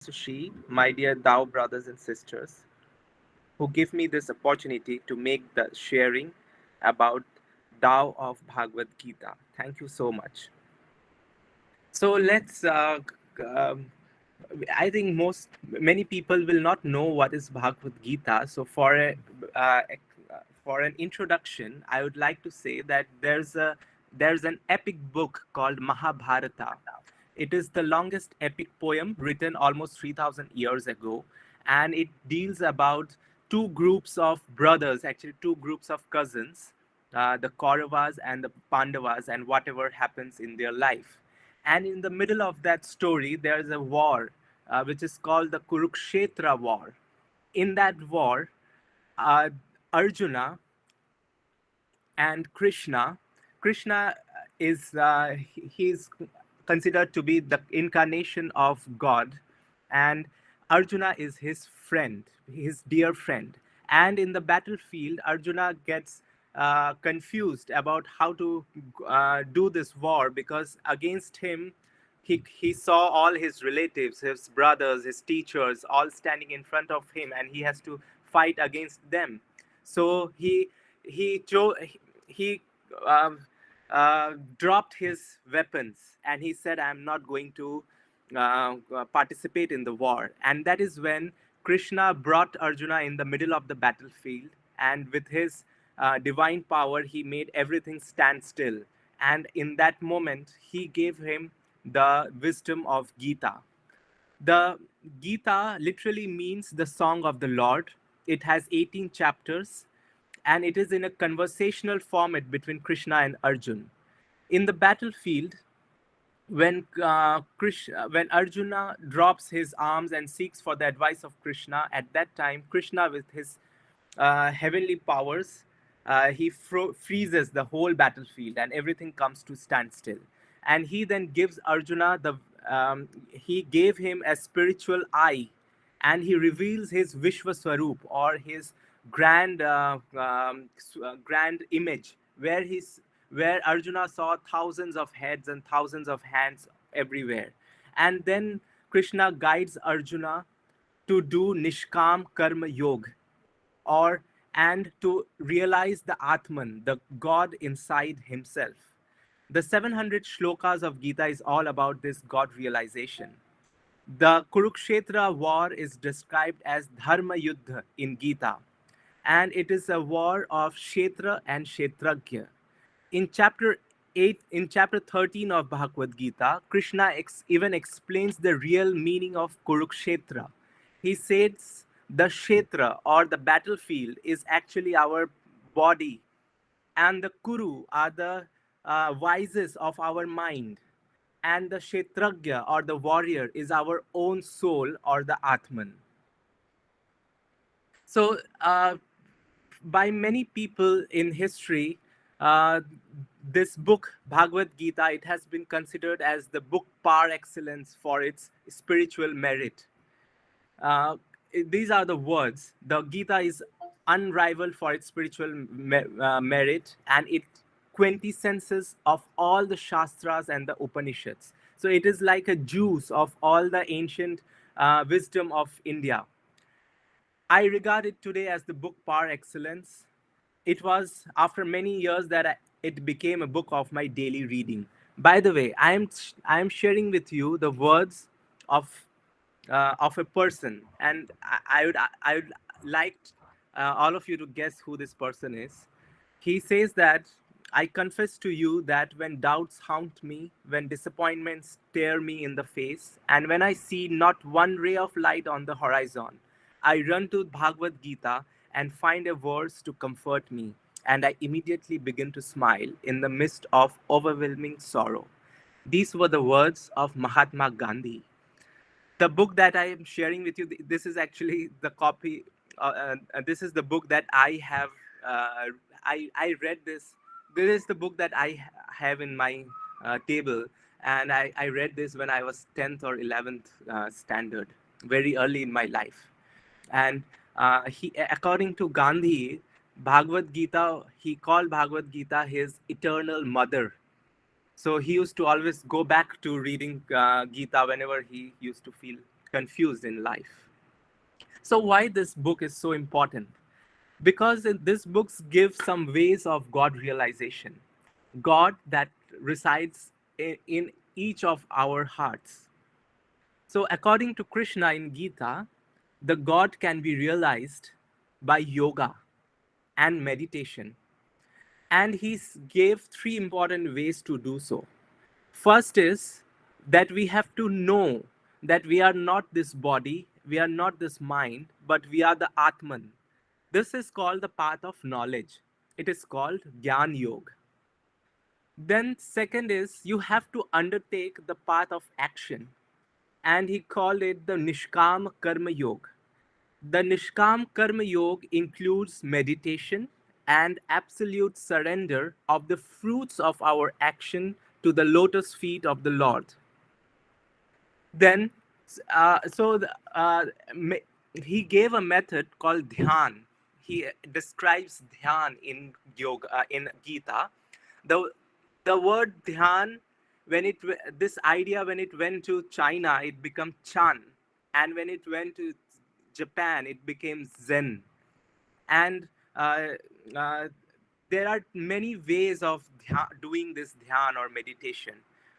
Sushi, my dear Tao brothers and sisters, who give me this opportunity to make the sharing about Tao of Bhagwad Geeta. Thank you so much. So let's. Um, I think many people will not know what is Bhagwad Gita. So uh, for an introduction, I would like to say that there's an epic book called Mahabharata. It is the longest epic poem written almost 3,000 years ago, and it deals about two groups of brothers, actually two groups of cousins, the Kauravas and the Pandavas, and whatever happens in their life. And in the middle of that story, there's a war, which is called the Kurukshetra War. In that war, uh, Arjuna and Krishna is he's considered to be the incarnation of God, and Arjuna is his friend, his dear friend. And in the battlefield, Arjuna gets confused about how to do this war, because against him he saw all his relatives, his brothers, his teachers, all standing in front of him, and he has to fight against them. So he chose he um, dropped his weapons, and he said, "I'm not going to participate in the war." And that is when Krishna brought Arjuna in the middle of the battlefield, and with his divine power, he made everything stand still. And in that moment, he gave him the wisdom of Gita. The Gita literally means the song of the Lord. It has 18 chapters, and it is in a conversational format between Krishna and Arjun. In the battlefield, when Arjuna drops his arms and seeks for the advice of Krishna, at that time, Krishna, with his heavenly powers, he freezes the whole battlefield, and everything comes to standstill. And he then gives Arjuna he gave him a spiritual eye, and he reveals his Vishwa Swarup, or his grand image, where Arjuna saw thousands of heads and thousands of hands everywhere. And then Krishna guides Arjuna to do Nishkam Karma Yoga, or and to realize the Atman, the God inside himself. The 700 shlokas of Gita is all about this God realization. The Kurukshetra war is described as Dharma Yuddha in Gita, and it is a war of Kshetra and Kshetragya. In chapter 13 of Bhagavad Gita, Krishna even explains the real meaning of Kurukshetra. He says the Kshetra, or the battlefield, is actually our body, and the Kuru are the vices of our mind, and the Kshetragya, or the warrior, is our own soul, or the Atman. So, by many people in history, uh, this book, Bhagavad Gita, it has been considered as the book par excellence for its spiritual merit. Uh, these are the words. The Gita is unrivaled for its spiritual merit, and it quintessences of all the Shastras and the Upanishads. So it is like a juice of all the ancient wisdom of India. I regard it today as the book par excellence. It was after many years that it became a book of my daily reading. By the way, I am sharing with you the words of a person, and I would like all of you to guess who this person is. He says that, "I confess to you that when doubts haunt me, when disappointments stare me in the face, and when I see not one ray of light on the horizon, I run to Bhagavad Gita and find a verse to comfort me, and I immediately begin to smile in the midst of overwhelming sorrow." These were the words of Mahatma Gandhi. The book that I am sharing with you, this is actually the copy. This is the book that I have. I read this. This is the book that have in my table, and I read this when I was 10th or 11th standard, very early in my life. And according to Gandhi, Bhagavad Gita, he called Bhagavad Gita his eternal mother. So he used to always go back to reading Gita whenever he used to feel confused in life. So why this book is so important? Because this book gives some ways of God realization, God that resides in each of our hearts. So according to Krishna in Gita, the God can be realized by yoga and meditation. And he gave three important ways to do so. First is that we have to know that we are not this body, we are not this mind, but we are the Atman. This is called the path of knowledge. It is called Gyan Yoga. Then, second is you have to undertake the path of action, and he called it the Nishkam Karma Yoga. The Nishkam Karma Yoga includes meditation and absolute surrender of the fruits of our action to the lotus feet of the Lord. Then, he gave a method called Dhyan. He describes Dhyan in yoga in Gita. The the word Dhyan, this idea when it went to China, it became Chan, and when it went to Japan, it became Zen. And uh, uh, there are many ways of doing this dhyan or meditation,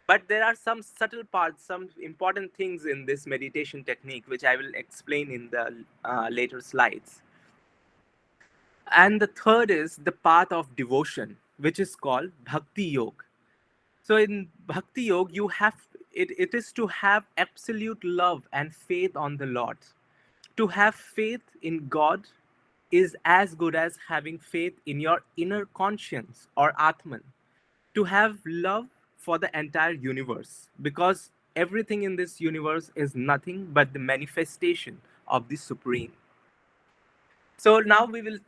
but there are some subtle parts, some important things in this meditation technique which I will explain in the later slides. And the third is the path of devotion, which is called bhakti yoga. So in bhakti yoga, it is to have absolute love and faith on the Lord. To have faith in God is as good as having faith in your inner conscience or Atman. To have love for the entire universe, because everything in this universe is nothing but the manifestation of the Supreme. So now we will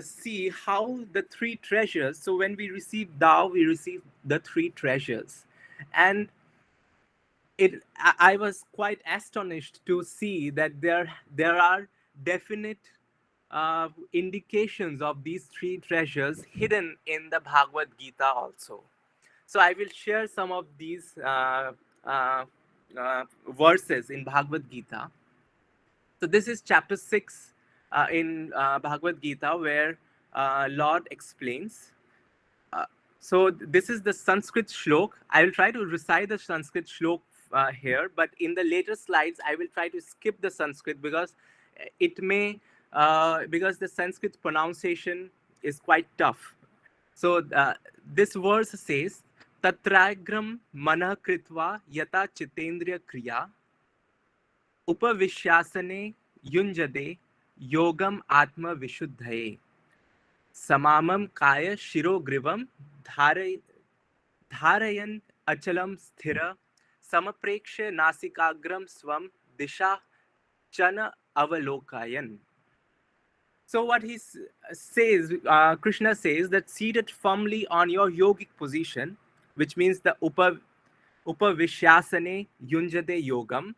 see how the three treasures. So when we receive Tao, we receive the three treasures. And I was quite astonished to see that there are definite indications of these three treasures hidden in the Bhagavad Gita also. So I will share some of these uh, verses in Bhagavad Gita. So this is chapter 6 in Bhagavad Gita, where Lord explains. uh, so this is the Sanskrit shlok. I will try to recite the Sanskrit shlok here, but in the later slides, I will try to skip the Sanskrit because it may, because the Sanskrit pronunciation is quite tough. So this verse says, Tatragram manah kritva yata chitendriya kriya upavishyasane yunjade yogam atma vishuddhaye samamam kaya shirogrivam धारयन् अचलं स्थिर समप्रेक्ष्य नासिकाग्रम स्वम दिशा चन अवलोकयन्. So what he says, Krishna says that seated firmly on your yogic position, which means the upavishyasane yunjade yogam,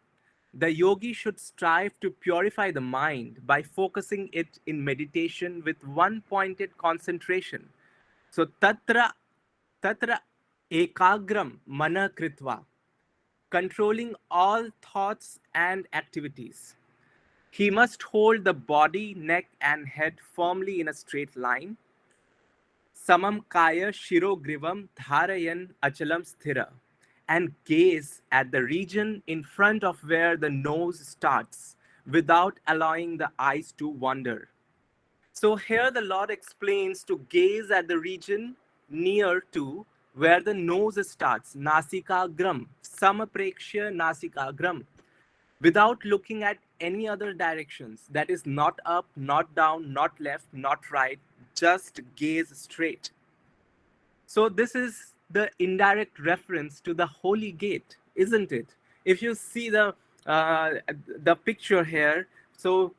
the yogi should strive to purify the mind by focusing it in meditation with one pointed concentration. So tatra ekagram mana kritva, controlling all thoughts and activities. He must hold the body, neck, and head firmly in a straight line. Samam kaya shiro grivam dharayan achalam sthira, and gaze at the region in front of where the nose starts without allowing the eyes to wander. So here the Lord explains to gaze at the region near to where the nose starts, nasikagram, samaprekshya nasikagram, without looking at any other directions. That is not up, not down, not left, not right, just gaze straight. So this is the indirect reference to the holy gate, isn't it? If you see the picture here, so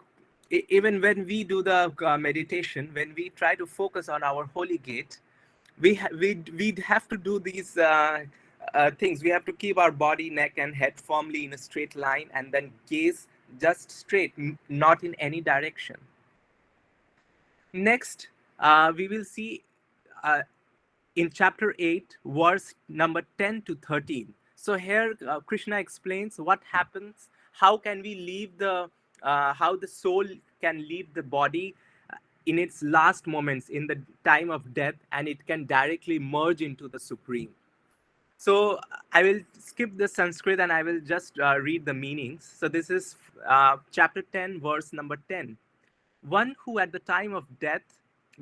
even when we do the meditation, when we try to focus on our holy gate, we have to do these things. We have to keep our body, neck, and head firmly in a straight line, and then gaze just straight, not in any direction. Next, we will see uh, in chapter 8, verse number 10 to 13. So here Krishna explains what happens, how can we leave the how the soul can leave the body in its last moments in the time of death, and it can directly merge into the supreme. So I will skip the Sanskrit and I will just read the meanings. So this is chapter 10, verse number 10. One who at the time of death,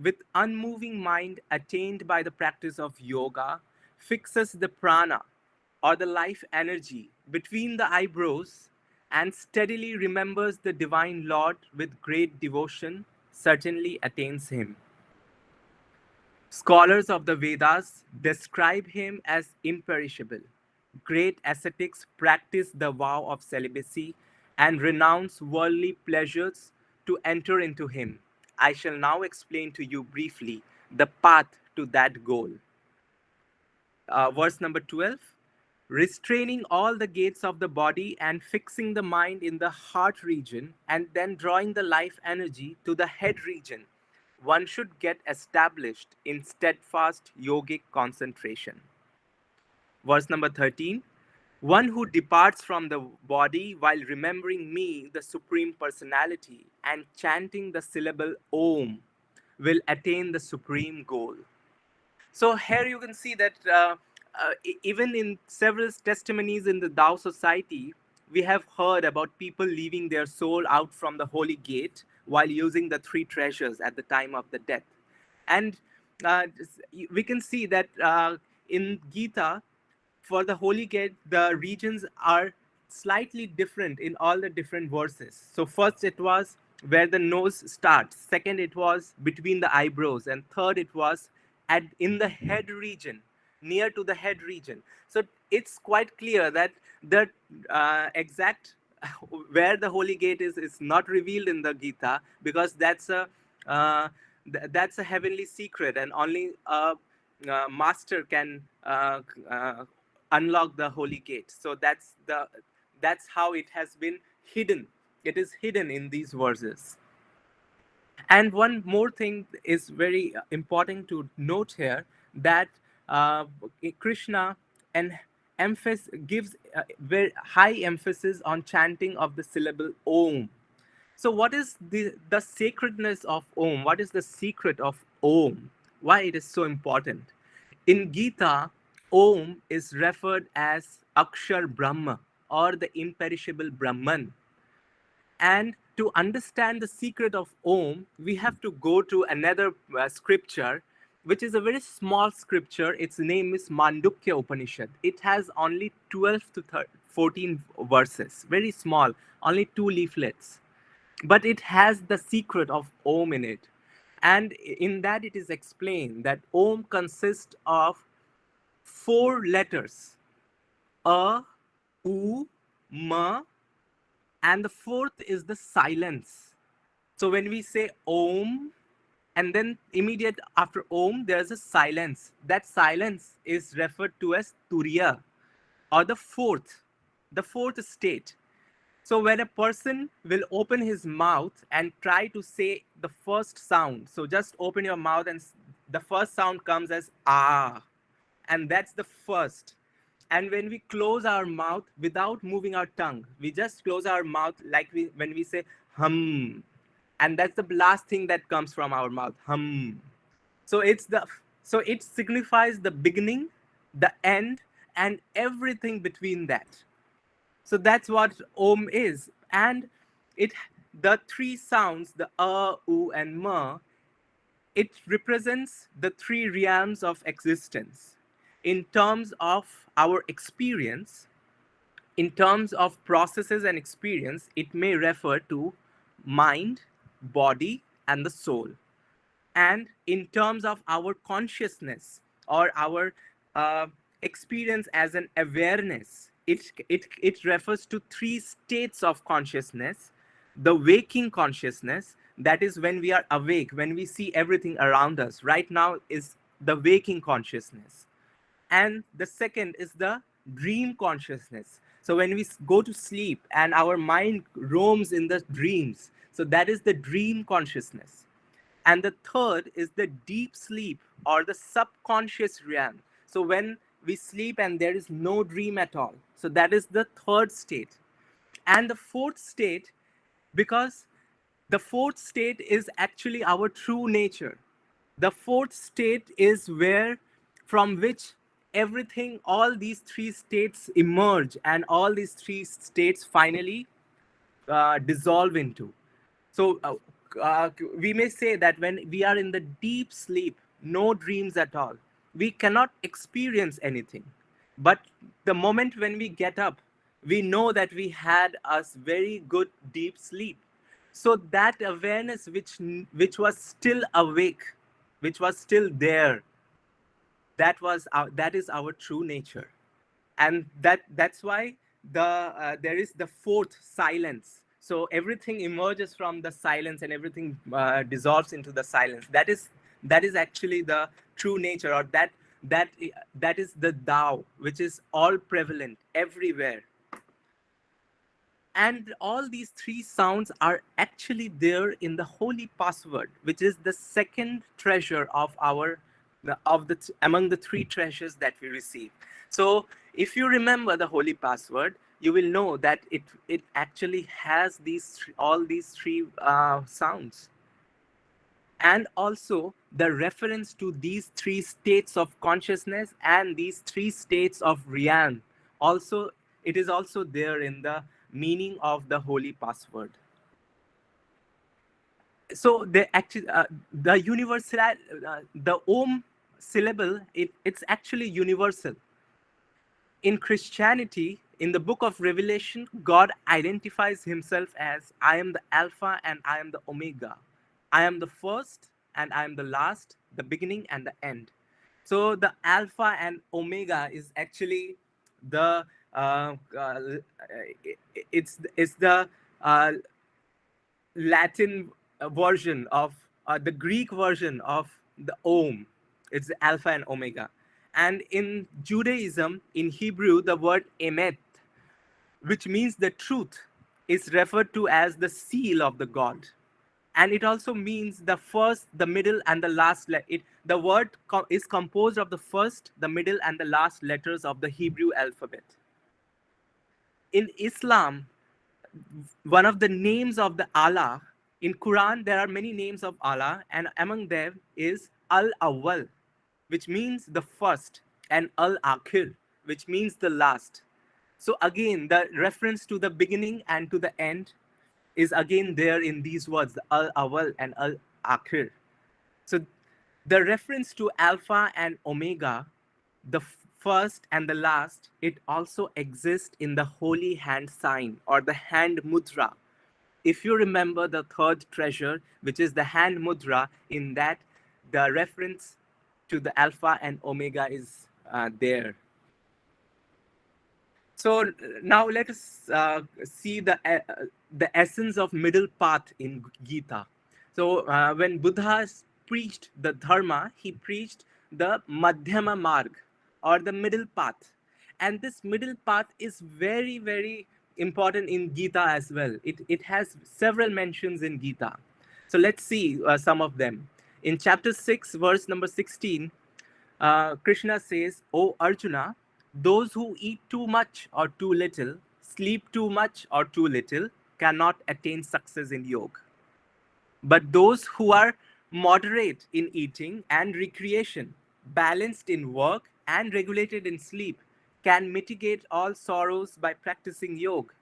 with unmoving mind attained by the practice of yoga, fixes the prana or the life energy between the eyebrows and steadily remembers the divine Lord with great devotion, certainly attains him. Scholars of the Vedas describe him as imperishable. Great ascetics practice the vow of celibacy and renounce worldly pleasures to enter into him. I shall now explain to you briefly the path to that goal. Verse number 12. Restraining all the gates of the body and fixing the mind in the heart region, and then drawing the life energy to the head region, one should get established in steadfast yogic concentration. Verse number 13. One who departs from the body while remembering me, the Supreme Personality, and chanting the syllable Om, will attain the supreme goal. So here you can see that even in several testimonies in the Tao society, we have heard about people leaving their soul out from the holy gate while using the three treasures at the time of the death. And we can see that in Gita, for the holy gate, the regions are slightly different in all the different verses. So first it was where the nose starts, second it was between the eyebrows, and third it was in the head region, near to the head region. So it's quite clear that the exact where the holy gate is not revealed in the Gita, because uh, that's a heavenly secret, and only a master can unlock the holy gate. So that's how it has been hidden. It is hidden in these verses. And one more thing is very important to note here, that uh, Krishna and gives very high emphasis on chanting of the syllable Om. So what is the sacredness of Om? What is the secret of Om? Why it is so important? In Gita, Om is referred as Akshar Brahma, or the imperishable Brahman. And to understand the secret of Om, we have to go to another scripture, which is a very small scripture. Its name is Mandukya Upanishad. It has only 12 to 14 verses, very small, only 2 leaflets. But it has the secret of Om in it. And in that it is explained that Om consists of 4 letters: A, U, Ma, and the fourth is the silence. So when we say Om, and then immediate after Om, there's a silence. That silence is referred to as Turiya, or the fourth state. So when a person will open his mouth and try to say the first sound, so just open your mouth and the first sound comes as ah, and that's the first. And when we close our mouth without moving our tongue, we just close our mouth like when we say hum, and that's the last thing that comes from our mouth, hum. So it signifies the beginning, the end, and everything between that. So that's what Om is. And it the three sounds, the A, U, and Ma, it represents the three realms of existence. In terms of our experience, in terms of processes and experience, it may refer to mind, body, and the soul. And in terms of our consciousness, or our experience as an awareness, it refers to 3 states of consciousness. The waking consciousness, that is when we are awake, when we see everything around us. Right now is the waking consciousness. And the second is the dream consciousness. So when we go to sleep and our mind roams in the dreams, so that is the dream consciousness. And the third is the deep sleep, or the subconscious realm. So when we sleep and there is no dream at all, so that is the third state. And the fourth state, because the fourth state is actually our true nature. The fourth state is where, from which everything, all these three states emerge, and all these three states finally dissolve into. So we may say that when we are in the deep sleep, no dreams at all, we cannot experience anything. But the moment when we get up, we know that we had a very good deep sleep. So that awareness which was still awake, which was still there, that is our true nature. And that's why there is the fourth, silence. So everything emerges from the silence, and everything dissolves into the silence. That is actually the true nature, or that that is the Tao, which is all prevalent everywhere. And all these three sounds are actually there in the holy password, which is the second treasure of among the three treasures that we receive. So if you remember the holy password, you will know that it actually has all these three sounds. And also the reference to these three states of consciousness and these three states of realm, also it is also there in the meaning of the holy password. So the universal, the Om syllable, it's actually universal. In Christianity, in the book of Revelation, God identifies himself as, I am the Alpha and I am the Omega. I am the first and I am the last, the beginning and the end. So the Alpha and Omega is actually the it's the Latin version of the Greek version of the Om. It's the Alpha and Omega. And in Judaism, in Hebrew, the word emet, which means the truth, is referred to as the seal of the God. And it also means the first, the middle, and the last. The word is composed of the first, the middle, and the last letters of the Hebrew alphabet. In Islam, one of the names of the Allah, in Quran, there are many names of Allah, and among them is Al-Awwal, which means the first, and Al-Akhir, which means the last. So again, the reference to the beginning and to the end is again there in these words, the Al-Awwal and Al-Akhir. So the reference to Alpha and Omega, the first and the last, it also exists in the holy hand sign, or the hand mudra. If you remember the third treasure, which is the hand mudra, in that the reference to the Alpha and Omega is there. So now let us see the essence of middle path in Gita. So when Buddha preached the Dharma, he preached the Madhyama Marg, or the middle path. And this middle path is very, very important in Gita as well. It has several mentions in Gita. So let's see some of them. In chapter 6, verse number 16, Krishna says, "O Arjuna, those who eat too much or too little, sleep too much or too little, cannot attain success in yoga. But those who are moderate in eating and recreation, balanced in work and regulated in sleep, can mitigate all sorrows by practicing yoga.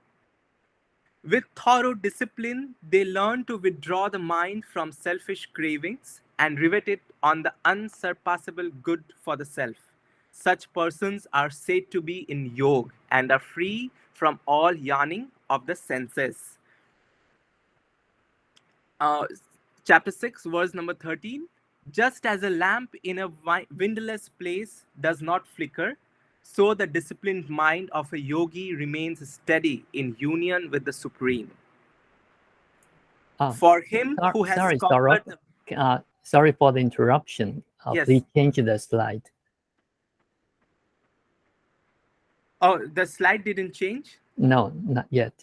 With thorough discipline, they learn to withdraw the mind from selfish cravings and rivet it on the unsurpassable good for the self. Such persons are said to be in yoga and are free from all yearning of the senses." Chapter 6, verse number 13. "Just as a lamp in a windowless place does not flicker, so the disciplined mind of a yogi remains steady in union with the Supreme. For him who has conquered..." Sorry for the interruption. Yes. Please change the slide. Oh, the slide didn't change? No, not yet.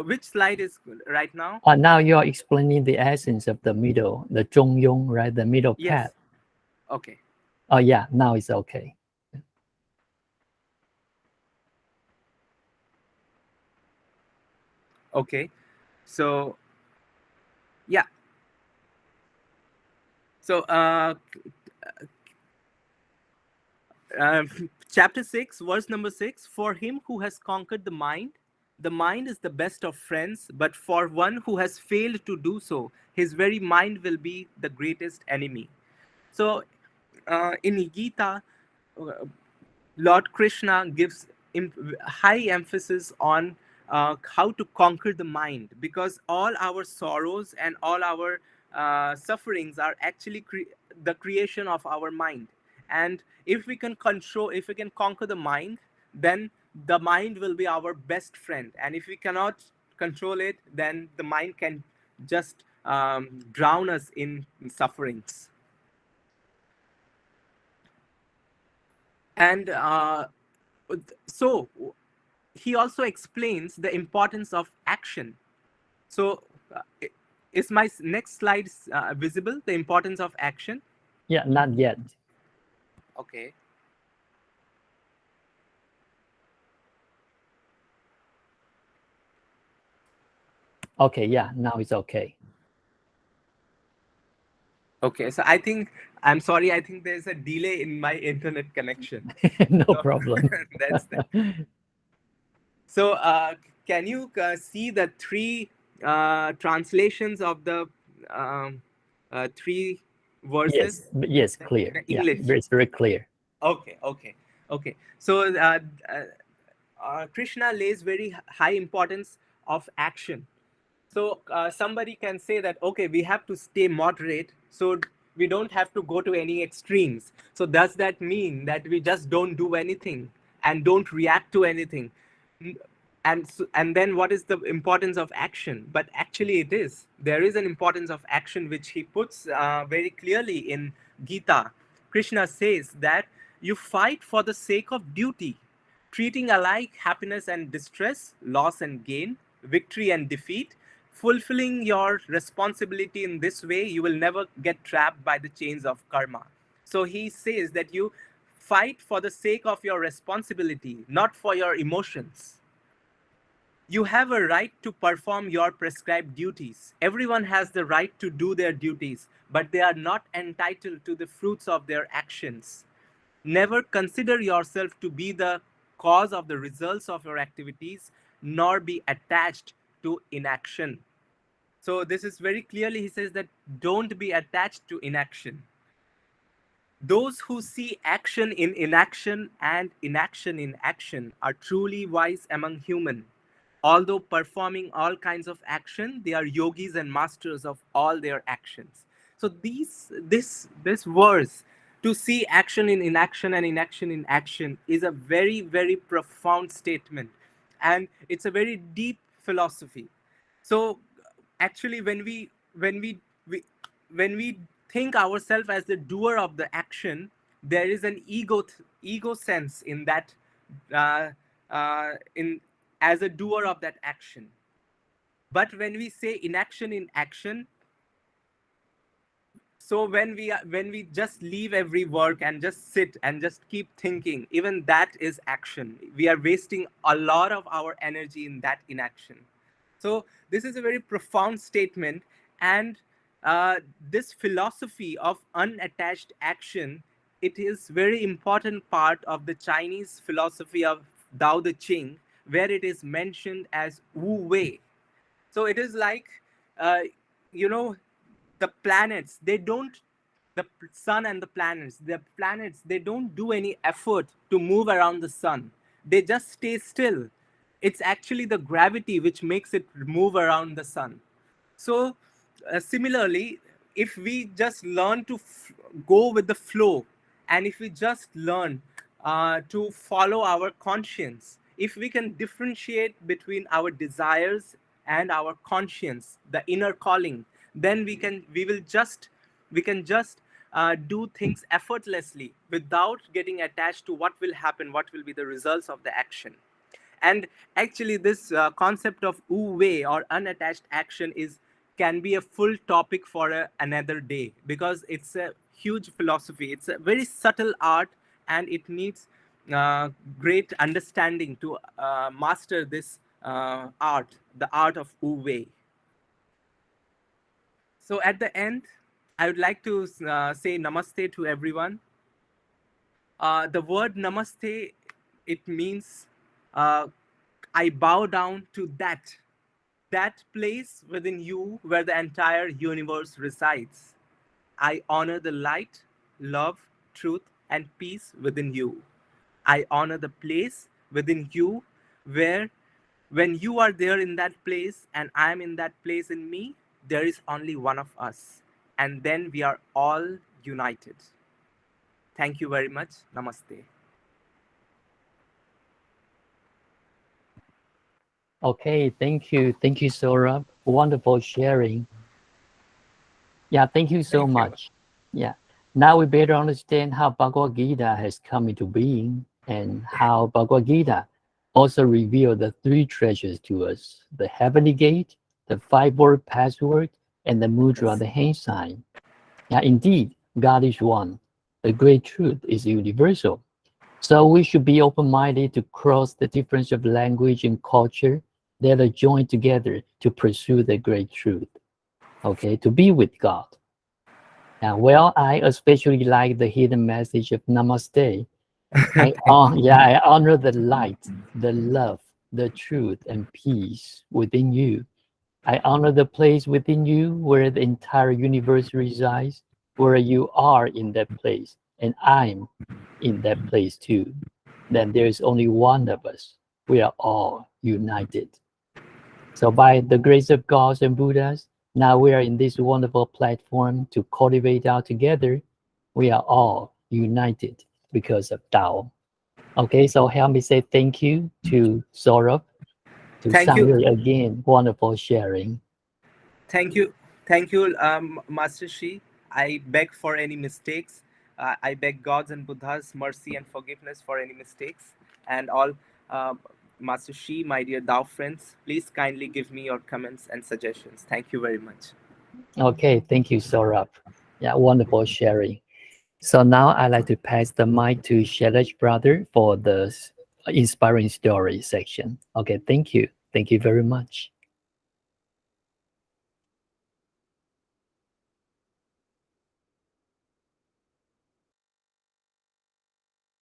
Which slide is right now? Now you're explaining the essence of the middle, the Zhongyong, right? The middle path. Yes. Okay. Oh, yeah, now it's okay. Okay, so yeah, so chapter 6, verse number 6: for him who has conquered the mind is the best of friends, but for one who has failed to do so, his very mind will be the greatest enemy. So in Gita, uh, Lord Krishna gives high emphasis on how to conquer the mind, because all our sorrows and all our sufferings are actually the creation of our mind. And if we can control, if we can conquer the mind, then the mind will be our best friend. And if we cannot control it, then the mind can just drown us in sufferings. And so he also explains the importance of action. So is my next slide visible, the importance of action? Yeah, not yet. Okay. Okay, yeah, now it's okay. Okay, so I think, I'm sorry, I think there's a delay in my internet connection. No So problem. that's the, so can you see the three translations of the three verses? Yes, clear. The Yeah, English. it's very clear. Okay. So Krishna lays very high importance of action. So somebody can say that, okay, we have to stay moderate, so we don't have to go to any extremes. So does that mean that we just don't do anything and don't react to anything? And then what is the importance of action? But actually there is an importance of action, which he puts very clearly in Gita. Krishna says that you fight for the sake of duty, treating alike happiness and distress, loss and gain, victory and defeat. Fulfilling your responsibility in this way, you will never get trapped by the chains of karma. So he says that you fight for the sake of your responsibility, not for your emotions. You have a right to perform your prescribed duties. Everyone has the right to do their duties, but they are not entitled to the fruits of their actions. Never consider yourself to be the cause of the results of your activities, nor be attached to inaction. So this is very clearly, he says that don't be attached to inaction. Those who see action in inaction and inaction in action are truly wise among human. Although performing all kinds of action, they are yogis and masters of all their actions. So this verse, to see action in inaction and inaction in action, is a very, very profound statement, and it's a very deep philosophy. So actually, when we think ourselves as the doer of the action, there is an ego sense in that, in as a doer of that action. But when we say inaction in action, so when we just leave every work and just sit and just keep thinking, even that is action. We are wasting a lot of our energy in that inaction. So this is a very profound statement, and this philosophy of unattached action, it is very important part of the Chinese philosophy of Tao Te Ching, where it is mentioned as Wu Wei. So it is like, uh, you know, the planets, they don't, the sun and the planets, they don't do any effort to move around the sun. They just stay still. It's actually the gravity which makes it move around the sun. So similarly, if we just learn to go with the flow, and if we just learn to follow our conscience, if we can differentiate between our desires and our conscience, the inner calling, then we can just do things effortlessly without getting attached to what will happen, what will be the results of the action. And actually, this concept of wu wei, or unattached action, is can be a full topic for another day, because it's a huge philosophy. It's a very subtle art, and it needs great understanding to master this art, the art of Wu Wei. So at the end, I would like to say namaste to everyone. The word namaste, it means uh, I bow down to that place within you where the entire universe resides. I honor the light, love, truth, and peace within you. I honor the place within you where, when you are there in that place and I am in that place in me, there is only one of us. And then we are all united. Thank you very much. Namaste. Okay, thank you. Thank you, Saurabh. Wonderful sharing. Yeah, thank you so Thank you. much. Yeah. Now we better understand how Bhagavad Gita has come into being and how Bhagavad Gita also revealed the three treasures to us: the heavenly gate, the five-word password, and the mudra, Yes. the hand sign. Yeah, indeed, God is one. The great truth is universal. So we should be open-minded to cross the difference of language and culture that are joined together to pursue the great truth. Okay, to be with God. Well, I especially like the hidden message of Namaste. I honor the light, the love, the truth, and peace within you. I honor the place within you where the entire universe resides, where you are in that place, and I'm in that place too. Then there is only one of us. We are all united. So, by the grace of gods and Buddhas, now we are in this wonderful platform to cultivate out together. We are all united because of Tao. Okay, so help me say thank you to Saurabh, to Thank you. Sangre again. Wonderful sharing. Thank you. Thank you, Master Shi. I beg for any mistakes. I beg God's and Buddha's mercy and forgiveness for any mistakes. And all, uh, Master Shi, my dear Dao friends, please kindly give me your comments and suggestions. Thank you very much. Okay, thank you, Saurabh. Yeah, wonderful sharing. So now I'd like to pass the mic to Shailesh brother for the inspiring story section. Okay, thank you. Thank you very much.